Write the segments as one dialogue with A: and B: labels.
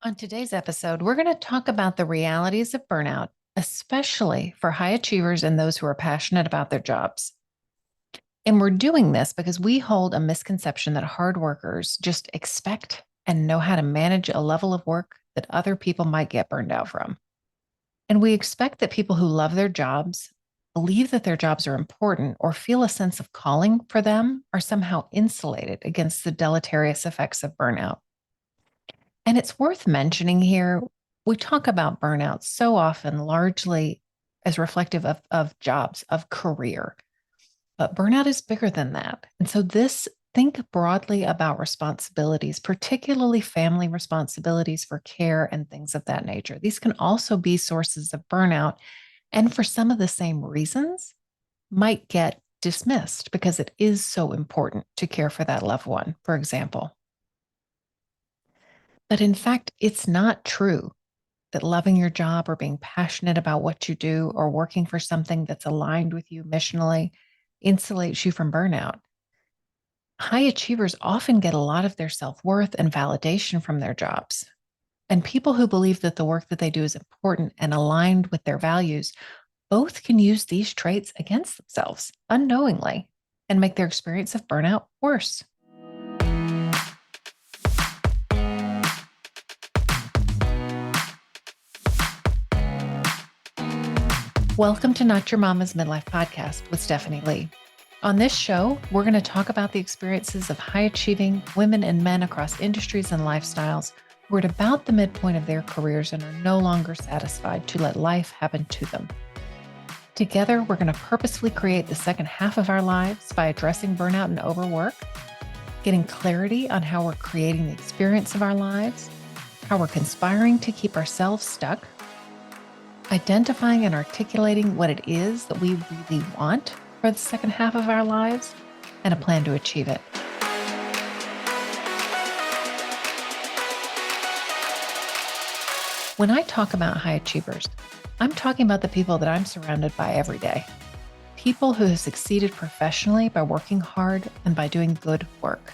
A: On today's episode, we're going to talk about the realities of burnout, especially for high achievers and those who are passionate about their jobs. And we're doing this because we hold a misconception that hard workers just expect and know how to manage a level of work that other people might get burned out from. And we expect that people who love their jobs, believe that their jobs are important, or feel a sense of calling for them are somehow insulated against the deleterious effects of burnout. And it's worth mentioning here, we talk about burnout so often, largely as reflective of jobs, of career. But burnout is bigger than that. And so think broadly about responsibilities, particularly family responsibilities for care and things of that nature. These can also be sources of burnout. And for some of the same reasons, might get dismissed because it is so important to care for that loved one, for example. But in fact, it's not true that loving your job or being passionate about what you do or working for something that's aligned with you missionally insulates you from burnout. High achievers often get a lot of their self worth and validation from their jobs. And people who believe that the work that they do is important and aligned with their values both can use these traits against themselves unknowingly and make their experience of burnout worse. Welcome to Not Your Mama's Midlife Podcast with Stephanie Lee. On this show, we're going to talk about the experiences of high achieving women and men across industries and lifestyles who are at about the midpoint of their careers and are no longer satisfied to let life happen to them. Together, we're going to purposefully create the second half of our lives by addressing burnout and overwork, getting clarity on how we're creating the experience of our lives, how we're conspiring to keep ourselves stuck, identifying and articulating what it is that we really want for the second half of our lives, and a plan to achieve it. When I talk about high achievers, I'm talking about the people that I'm surrounded by every day. People who have succeeded professionally by working hard and by doing good work,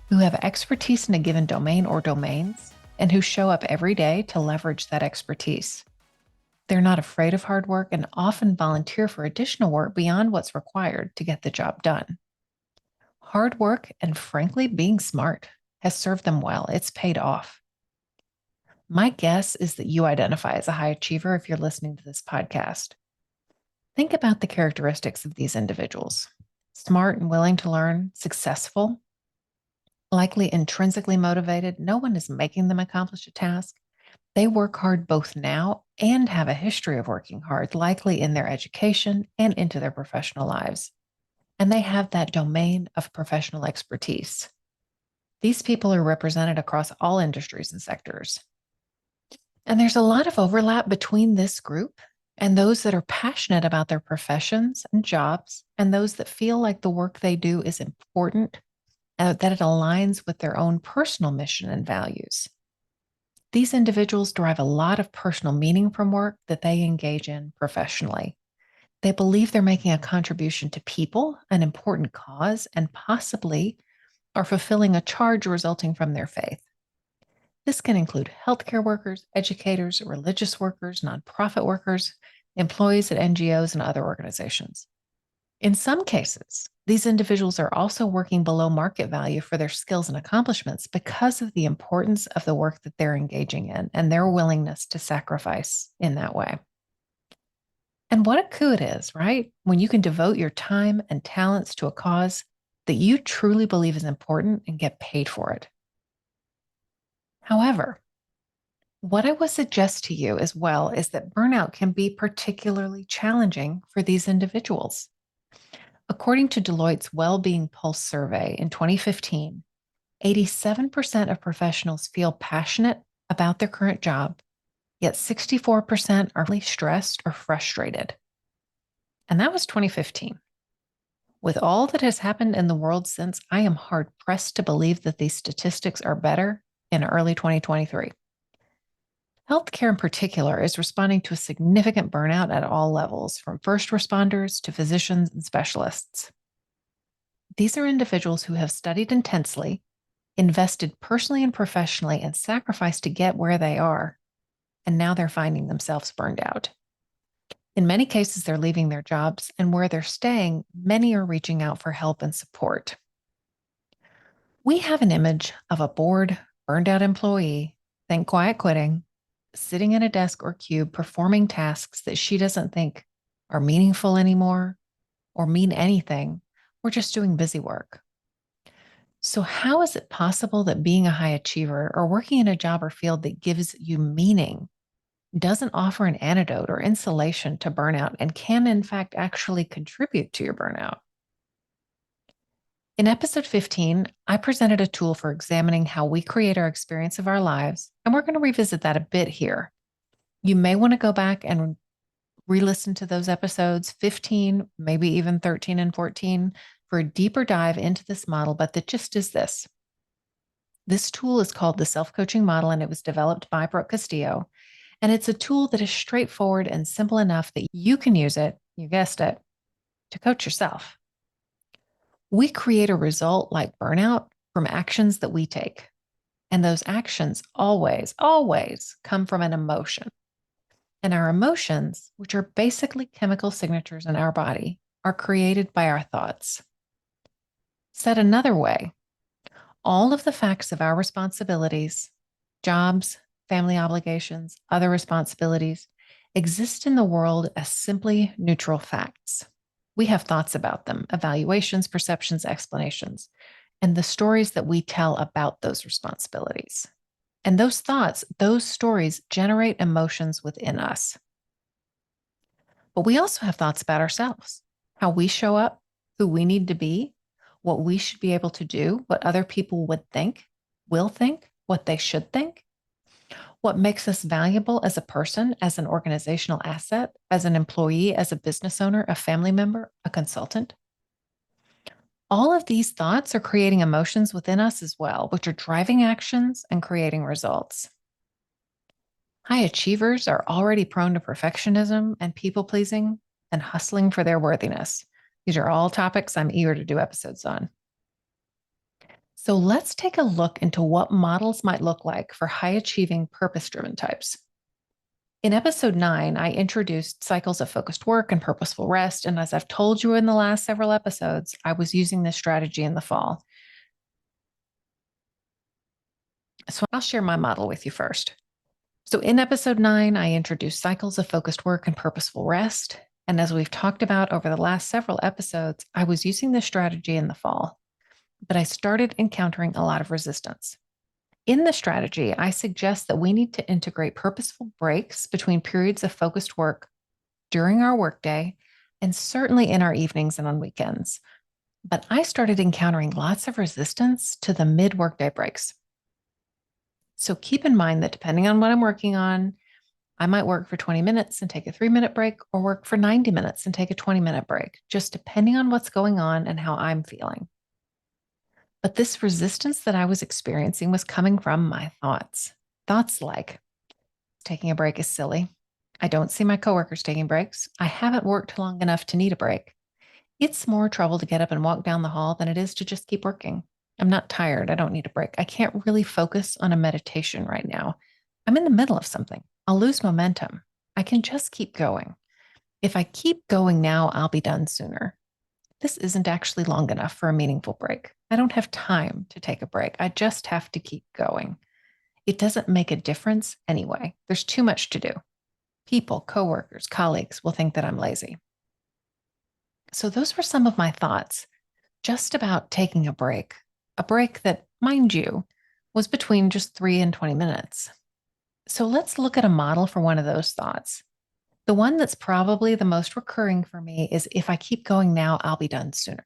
A: who have expertise in a given domain or domains, and who show up every day to leverage that expertise. They're not afraid of hard work and often volunteer for additional work beyond what's required to get the job done. Hard work and, frankly, being smart has served them well. It's paid off. My guess is that you identify as a high achiever if you're listening to this podcast. Think about the characteristics of these individuals: smart and willing to learn, successful, likely intrinsically motivated. No one is making them accomplish a task. They work hard both now and have a history of working hard, likely in their education and into their professional lives. And they have that domain of professional expertise. These people are represented across all industries and sectors. And there's a lot of overlap between this group and those that are passionate about their professions and jobs, and those that feel like the work they do is important, that it aligns with their own personal mission and values. These individuals derive a lot of personal meaning from work that they engage in professionally. They believe they're making a contribution to people, an important cause, and possibly are fulfilling a charge resulting from their faith. This can include healthcare workers, educators, religious workers, nonprofit workers, employees at NGOs and other organizations. In some cases, these individuals are also working below market value for their skills and accomplishments because of the importance of the work that they're engaging in and their willingness to sacrifice in that way. And what a coup it is, right? When you can devote your time and talents to a cause that you truly believe is important and get paid for it. However, what I would suggest to you as well is that burnout can be particularly challenging for these individuals. According to Deloitte's Well-Being Pulse survey in 2015, 87% of professionals feel passionate about their current job, yet 64% are really stressed or frustrated. And that was 2015. With all that has happened in the world since, I am hard-pressed to believe that these statistics are better in early 2023. Healthcare in particular is responding to a significant burnout at all levels, from first responders to physicians and specialists. These are individuals who have studied intensely, invested personally and professionally, and sacrificed to get where they are. And now they're finding themselves burned out. In many cases, they're leaving their jobs, and where they're staying, many are reaching out for help and support. We have an image of a bored, burned out employee, think quiet quitting, sitting in a desk or cube performing tasks that she doesn't think are meaningful anymore or mean anything, or just doing busy work. So, how is it possible that being a high achiever or working in a job or field that gives you meaning doesn't offer an antidote or insulation to burnout and can, in fact, actually contribute to your burnout? In episode 15, I presented a tool for examining how we create our experience of our lives, and we're going to revisit that a bit here. You may want to go back and re-listen to those episodes 15, maybe even 13 and 14 for a deeper dive into this model, but the gist is this. This tool is called the self-coaching model, and it was developed by Brooke Castillo. And it's a tool that is straightforward and simple enough that you can use it, you guessed it, to coach yourself. We create a result like burnout from actions that we take. And those actions always, always come from an emotion. And our emotions, which are basically chemical signatures in our body, are created by our thoughts. Said another way, all of the facts of our responsibilities, jobs, family obligations, other responsibilities, exist in the world as simply neutral facts. We have thoughts about them, evaluations, perceptions, explanations, and the stories that we tell about those responsibilities. And those thoughts, those stories generate emotions within us. But we also have thoughts about ourselves, how we show up, who we need to be, what we should be able to do, what other people would think, will think, what they should think, what makes us valuable as a person, as an organizational asset, as an employee, as a business owner, a family member, a consultant. All of these thoughts are creating emotions within us as well, which are driving actions and creating results. High achievers are already prone to perfectionism and people pleasing and hustling for their worthiness. These are all topics I'm eager to do episodes on. So let's take a look into what models might look like for high achieving, purpose driven types. In episode 9, I introduced cycles of focused work and purposeful rest. And as I've told you in the last several episodes, I was using this strategy in the fall. So I'll share my model with you first. So in episode 9, I introduced cycles of focused work and purposeful rest. And as we've talked about over the last several episodes, I was using this strategy in the fall, but I started encountering a lot of resistance. In the strategy, I suggest that we need to integrate purposeful breaks between periods of focused work during our workday and certainly in our evenings and on weekends. But I started encountering lots of resistance to the mid-workday breaks. So keep in mind that depending on what I'm working on, I might work for 20 minutes and take a 3-minute break, or work for 90 minutes and take a 20-minute break, just depending on what's going on and how I'm feeling. But this resistance that I was experiencing was coming from my thoughts. Thoughts like, taking a break is silly. I don't see my coworkers taking breaks. I haven't worked long enough to need a break. It's more trouble to get up and walk down the hall than it is to just keep working. I'm not tired. I don't need a break. I can't really focus on a meditation right now. I'm in the middle of something. I'll lose momentum. I can just keep going. If I keep going now, I'll be done sooner. This isn't actually long enough for a meaningful break. I don't have time to take a break. I just have to keep going. It doesn't make a difference anyway. There's too much to do. People, coworkers, colleagues will think that I'm lazy. So those were some of my thoughts just about taking a break that, mind you, was between just 3 and 20 minutes. So let's look at a model for one of those thoughts. The one that's probably the most recurring for me is, if I keep going now, I'll be done sooner.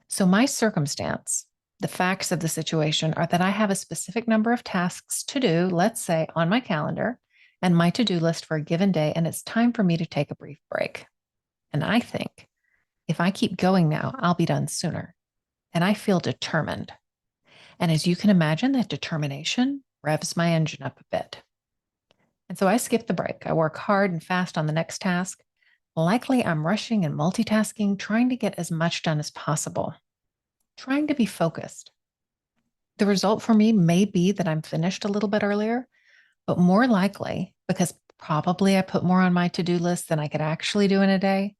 A: So my circumstance, the facts of the situation are that I have a specific number of tasks to do, let's say on my calendar and my to-do list for a given day, and it's time for me to take a brief break. And I think, if I keep going now, I'll be done sooner. And I feel determined. And as you can imagine, that determination revs my engine up a bit. And so I skip the break. I work hard and fast on the next task. Likely I'm rushing and multitasking, trying to get as much done as possible, trying to be focused. The result for me may be that I'm finished a little bit earlier, but more likely, because probably I put more on my to do list than I could actually do in a day,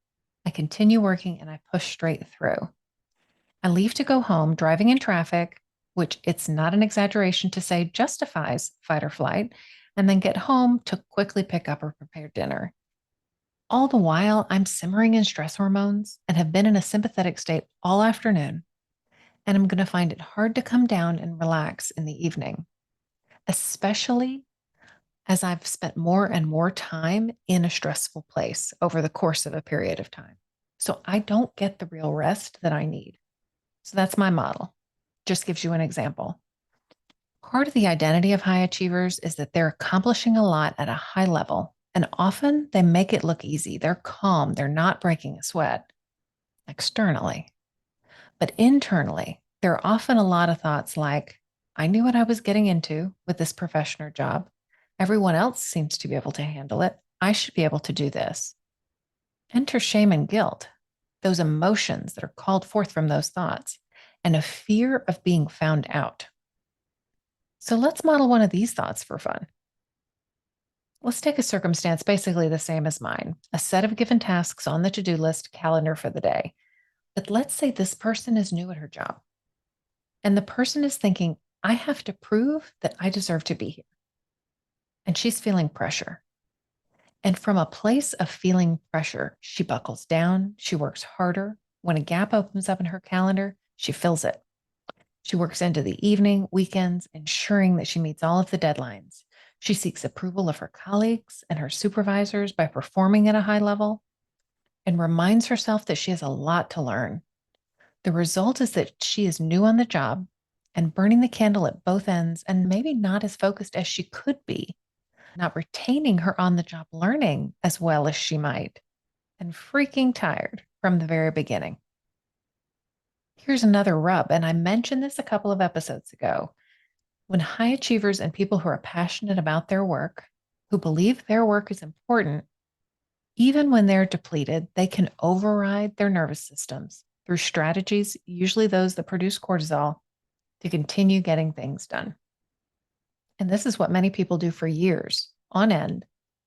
A: I continue working and I push straight through. I leave to go home driving in traffic, which it's not an exaggeration to say justifies fight or flight, and then get home to quickly pick up or prepare dinner. All the while, I'm simmering in stress hormones and have been in a sympathetic state all afternoon, and I'm going to find it hard to come down and relax in the evening, especially as I've spent more and more time in a stressful place over the course of a period of time. So I don't get the real rest that I need. So that's my model. Just gives you an example. Part of the identity of high achievers is that they're accomplishing a lot at a high level, and often they make it look easy. They're calm, they're not breaking a sweat externally. But internally, there are often a lot of thoughts like, I knew what I was getting into with this profession or job. Everyone else seems to be able to handle it. I should be able to do this. Enter shame and guilt, those emotions that are called forth from those thoughts, and a fear of being found out. So let's model one of these thoughts for fun. Let's take a circumstance basically the same as mine, a set of given tasks on the to-do list calendar for the day. But let's say this person is new at her job, and the person is thinking, I have to prove that I deserve to be here. And she's feeling pressure. And from a place of feeling pressure, she buckles down, she works harder. When a gap opens up in her calendar, she fills it. She works into the evening, weekends, ensuring that she meets all of the deadlines. She seeks approval of her colleagues and her supervisors by performing at a high level and reminds herself that she has a lot to learn. The result is that she is new on the job and burning the candle at both ends and maybe not as focused as she could be, not retaining her on the job learning as well as she might, and freaking tired from the very beginning. Here's another rub, and I mentioned this a couple of episodes ago. When high achievers and people who are passionate about their work, who believe their work is important, even when they're depleted, they can override their nervous systems through strategies, usually those that produce cortisol, to continue getting things done. And this is what many people do for years on end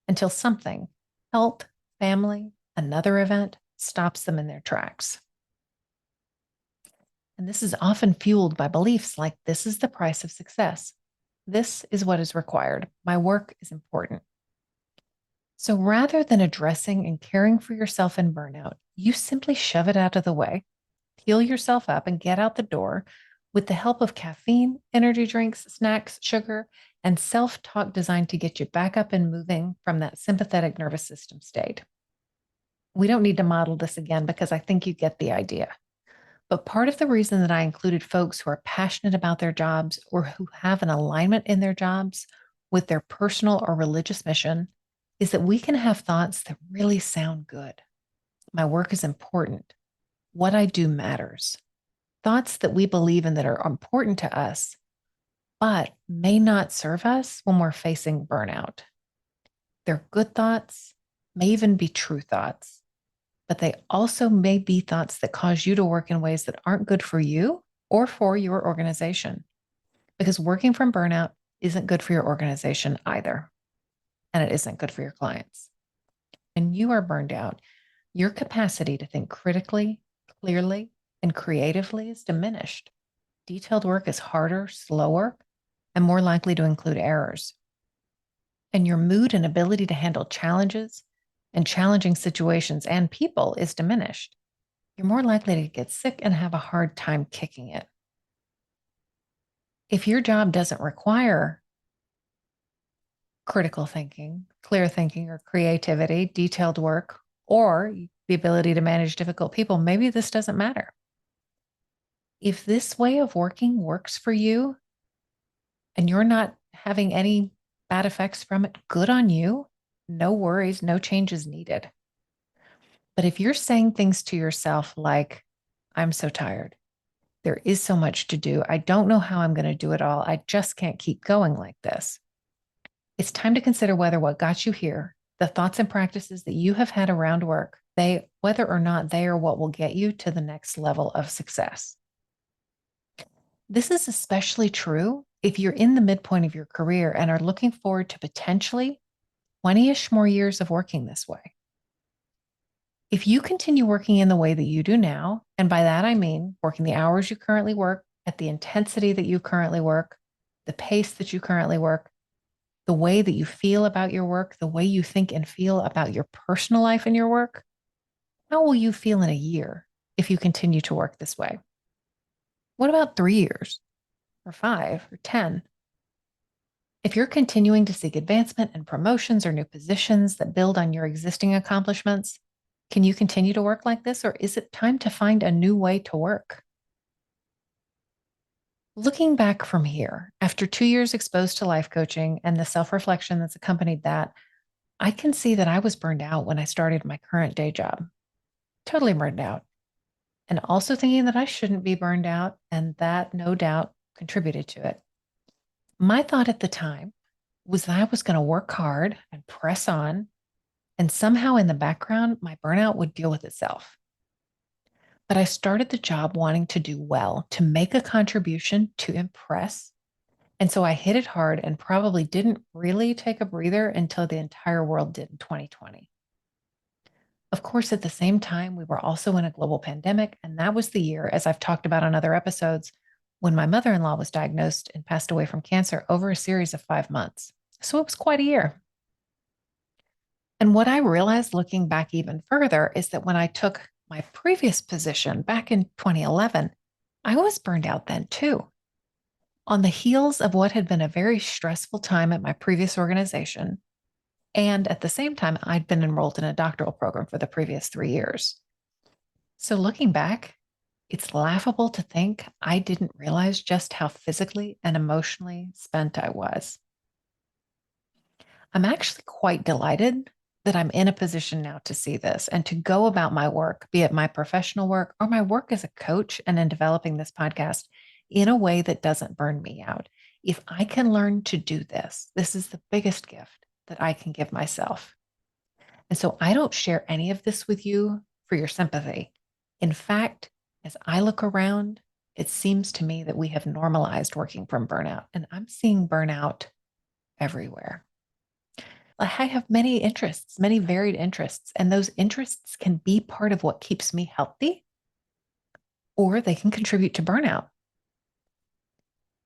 A: until something, health, family, another event, stops them in their tracks. And this is often fueled by beliefs like this is the price of success. This is what is required. My work is important. So rather than addressing and caring for yourself in burnout, you simply shove it out of the way, heal yourself up, and get out the door with the help of caffeine, energy drinks, snacks, sugar, and self-talk designed to get you back up and moving from that sympathetic nervous system state. We don't need to model this again because I think you get the idea. But part of the reason that I included folks who are passionate about their jobs or who have an alignment in their jobs with their personal or religious mission is that we can have thoughts that really sound good. My work is important. What I do matters. Thoughts that we believe in that are important to us, but may not serve us when we're facing burnout. They're good thoughts, may even be true thoughts, but they also may be thoughts that cause you to work in ways that aren't good for you or for your organization. Because working from burnout isn't good for your organization either. And it isn't good for your clients. When you are burned out, your capacity to think critically, clearly, and creatively is diminished. Detailed work is harder, slower, and more likely to include errors. And your mood and ability to handle challenges and challenging situations and people is diminished. You're more likely to get sick and have a hard time kicking it. If your job doesn't require critical thinking, clear thinking, or creativity, detailed work, or the ability to manage difficult people, maybe this doesn't matter. If this way of working works for you and you're not having any bad effects from it, good on you. No worries, no changes needed. But if you're saying things to yourself like, I'm so tired, there is so much to do, I don't know how I'm going to do it all, I just can't keep going like this, it's time to consider whether what got you here, the thoughts and practices that you have had around work, whether or not they are what will get you to the next level of success. This is especially true if you're in the midpoint of your career and are looking forward to potentially 20-ish more years of working this way. If you continue working in the way that you do now, and by that I mean working the hours you currently work, at the intensity that you currently work, the pace that you currently work, the way that you feel about your work, the way you think and feel about your personal life and your work, how will you feel in a year if you continue to work this way? What about 3 years or 5 or 10? If you're continuing to seek advancement and promotions or new positions that build on your existing accomplishments, can you continue to work like this, or is it time to find a new way to work? Looking back from here, after 2 years exposed to life coaching and the self reflection that's accompanied that, I can see that I was burned out when I started my current day job. Totally burned out. And also thinking that I shouldn't be burned out, and that no doubt contributed to it. My thought at the time was that I was going to work hard and press on, and somehow in the background, my burnout would deal with itself. But I started the job wanting to do well, to make a contribution, to impress. And so I hit it hard and probably didn't really take a breather until the entire world did in 2020. Of course, at the same time, we were also in a global pandemic. And that was the year, as I've talked about on other episodes, when my mother in law was diagnosed and passed away from cancer over a series of 5 months. So it was quite a year. And what I realized looking back even further is that when I took my previous position back in 2011, I was burned out then too. On the heels of what had been a very stressful time at my previous organization, and at the same time, I'd been enrolled in a doctoral program for the previous 3 years. So looking back, it's laughable to think I didn't realize just how physically and emotionally spent I was. I'm actually quite delighted that I'm in a position now to see this and to go about my work, be it my professional work or my work as a coach and in developing this podcast, in a way that doesn't burn me out. If I can learn to do this, this is the biggest gift that I can give myself. And so I don't share any of this with you for your sympathy. In fact, as I look around, it seems to me that we have normalized working from burnout, and I'm seeing burnout everywhere. I have many interests, many varied interests, and those interests can be part of what keeps me healthy, or they can contribute to burnout.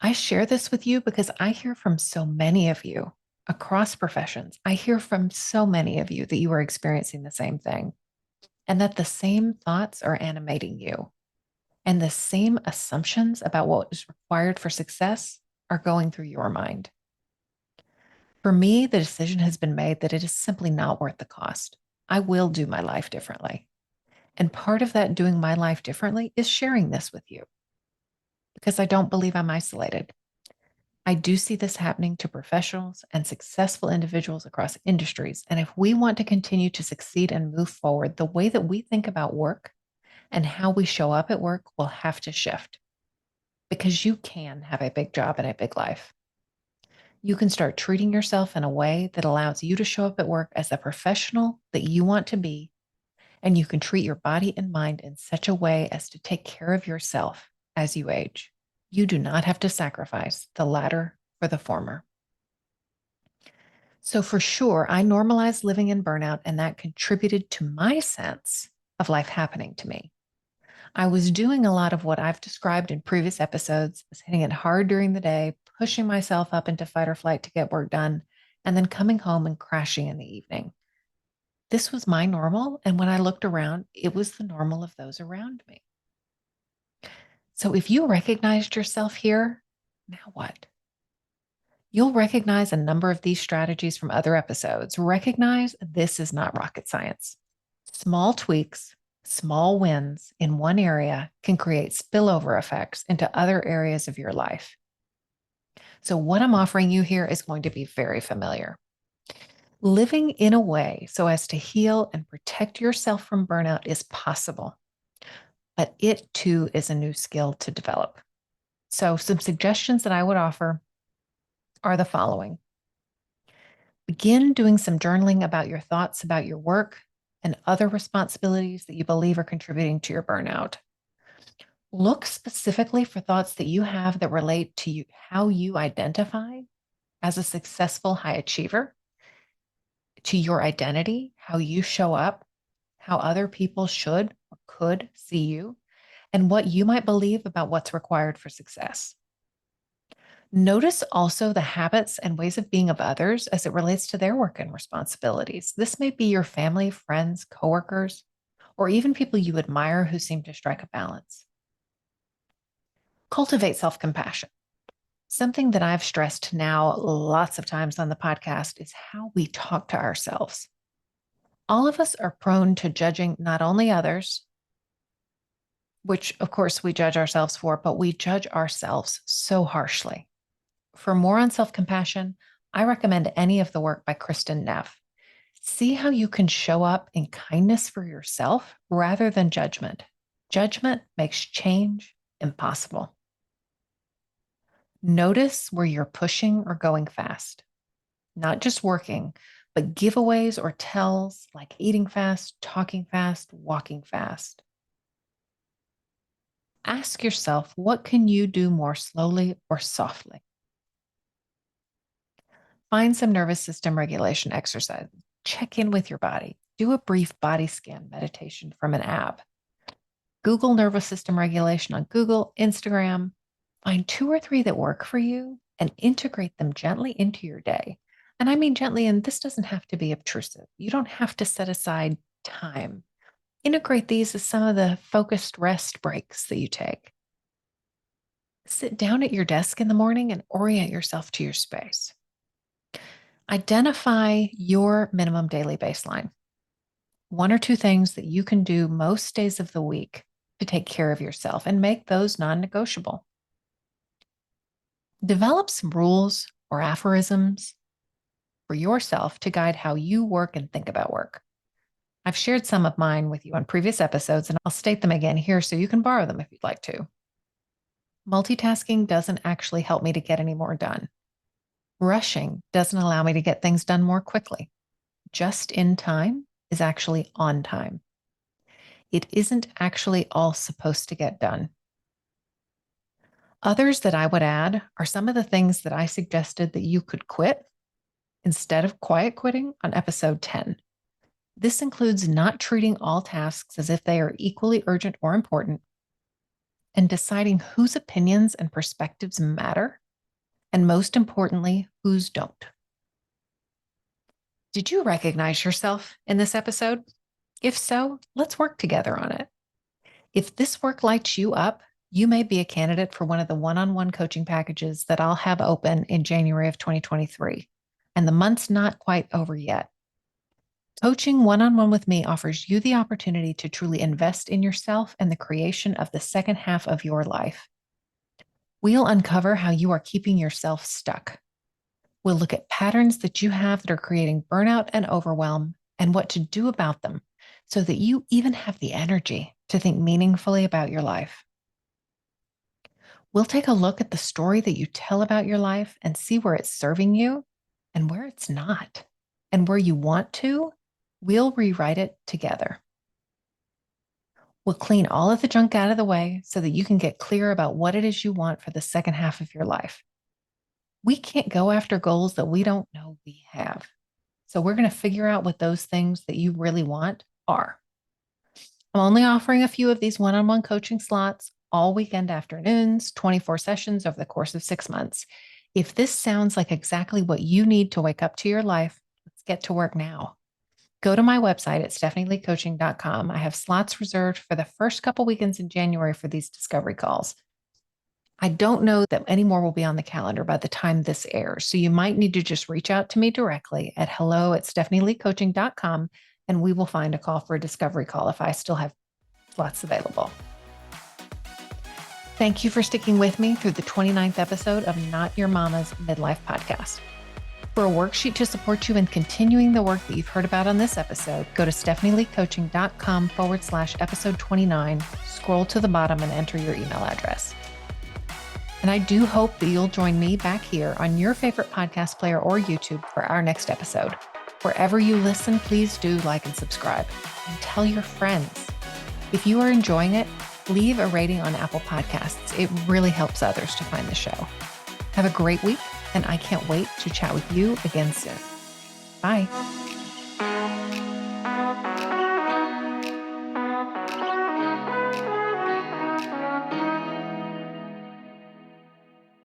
A: I share this with you because I hear from so many of you across professions. I hear from so many of you that you are experiencing the same thing, and that the same thoughts are animating you, and the same assumptions about what is required for success are going through your mind. For me, the decision has been made that it is simply not worth the cost. I will do my life differently. And part of that doing my life differently is sharing this with you because I don't believe I'm isolated. I do see this happening to professionals and successful individuals across industries. And if we want to continue to succeed and move forward, the way that we think about work and how we show up at work will have to shift because you can have a big job and a big life. You can start treating yourself in a way that allows you to show up at work as the professional that you want to be. And you can treat your body and mind in such a way as to take care of yourself as you age. You do not have to sacrifice the latter for the former. So, for sure, I normalized living in burnout, and that contributed to my sense of life happening to me. I was doing a lot of what I've described in previous episodes, was hitting it hard during the day, pushing myself up into fight or flight to get work done, and then coming home and crashing in the evening. This was my normal. And when I looked around, it was the normal of those around me. So if you recognized yourself here, now what? You'll recognize a number of these strategies from other episodes. Recognize this is not rocket science. Small tweaks, small wins in one area can create spillover effects into other areas of your life. So what I'm offering you here is going to be very familiar. Living in a way so as to heal and protect yourself from burnout is possible, but it too is a new skill to develop. So some suggestions that I would offer are the following. Begin doing some journaling about your thoughts about your work and other responsibilities that you believe are contributing to your burnout. Look specifically for thoughts that you have that relate to you, how you identify as a successful high achiever, to your identity, how you show up, how other people should or could see you, and what you might believe about what's required for success. Notice also the habits and ways of being of others as it relates to their work and responsibilities. This may be your family, friends, coworkers, or even people you admire who seem to strike a balance. Cultivate self-compassion. Something that I've stressed now lots of times on the podcast is how we talk to ourselves. All of us are prone to judging not only others, which of course we judge ourselves for, but we judge ourselves so harshly. For more on self-compassion, I recommend any of the work by Kristen Neff. See how you can show up in kindness for yourself rather than judgment. Judgment makes change impossible. Notice where you're pushing or going fast, not just working, but giveaways or tells like eating fast, talking fast, walking fast. Ask yourself, what can you do more slowly or softly? Find some nervous system regulation exercises. Check in with your body. Do a brief body scan meditation from an app. Google nervous system regulation on Google, Instagram. Find 2 or 3 that work for you and integrate them gently into your day. And I mean gently, and this doesn't have to be obtrusive. You don't have to set aside time. Integrate these as some of the focused rest breaks that you take. Sit down at your desk in the morning and orient yourself to your space. Identify your minimum daily baseline. 1 or 2 things that you can do most days of the week to take care of yourself and make those non-negotiable. Develop some rules or aphorisms for yourself to guide how you work and think about work. I've shared some of mine with you on previous episodes, and I'll state them again here so you can borrow them if you'd like to. Multitasking doesn't actually help me to get any more done. Rushing doesn't allow me to get things done more quickly. Just in time is actually on time. It isn't actually all supposed to get done. Others that I would add are some of the things that I suggested that you could quit instead of quiet quitting on episode 10. This includes not treating all tasks as if they are equally urgent or important, and deciding whose opinions and perspectives matter, and most importantly, whose don't. Did you recognize yourself in this episode? If so, let's work together on it. If this work lights you up, you may be a candidate for one of the one-on-one coaching packages that I'll have open in January of 2023. And the month's not quite over yet. Coaching one-on-one with me offers you the opportunity to truly invest in yourself and the creation of the second half of your life. We'll uncover how you are keeping yourself stuck. We'll look at patterns that you have that are creating burnout and overwhelm and what to do about them so that you even have the energy to think meaningfully about your life. We'll take a look at the story that you tell about your life and see where it's serving you and where it's not. And where you want to, we'll rewrite it together. We'll clean all of the junk out of the way so that you can get clear about what it is you want for the second half of your life. We can't go after goals that we don't know we have. So we're going to figure out what those things that you really want are. I'm only offering a few of these one-on-one coaching slots, all weekend afternoons, 24 sessions over the course of 6 months. If this sounds like exactly what you need to wake up to your life, let's get to work now. Go to my website at stephanieleecoaching.com. I have slots reserved for the first couple weekends in January for these discovery calls. I don't know that any more will be on the calendar by the time this airs, so you might need to just reach out to me directly at hello@stephanieleecoaching.com, and we will find a call for a discovery call if I still have slots available. Thank you for sticking with me through the 29th episode of Not Your Mama's Midlife Podcast. For a worksheet to support you in continuing the work that you've heard about on this episode, go to stephanieleecoaching.com/episode 29, scroll to the bottom and enter your email address. And I do hope that you'll join me back here on your favorite podcast player or YouTube for our next episode. Wherever you listen, please do like and subscribe and tell your friends. If you are enjoying it, leave a rating on Apple Podcasts. It really helps others to find the show. Have a great week, and I can't wait to chat with you again soon. Bye.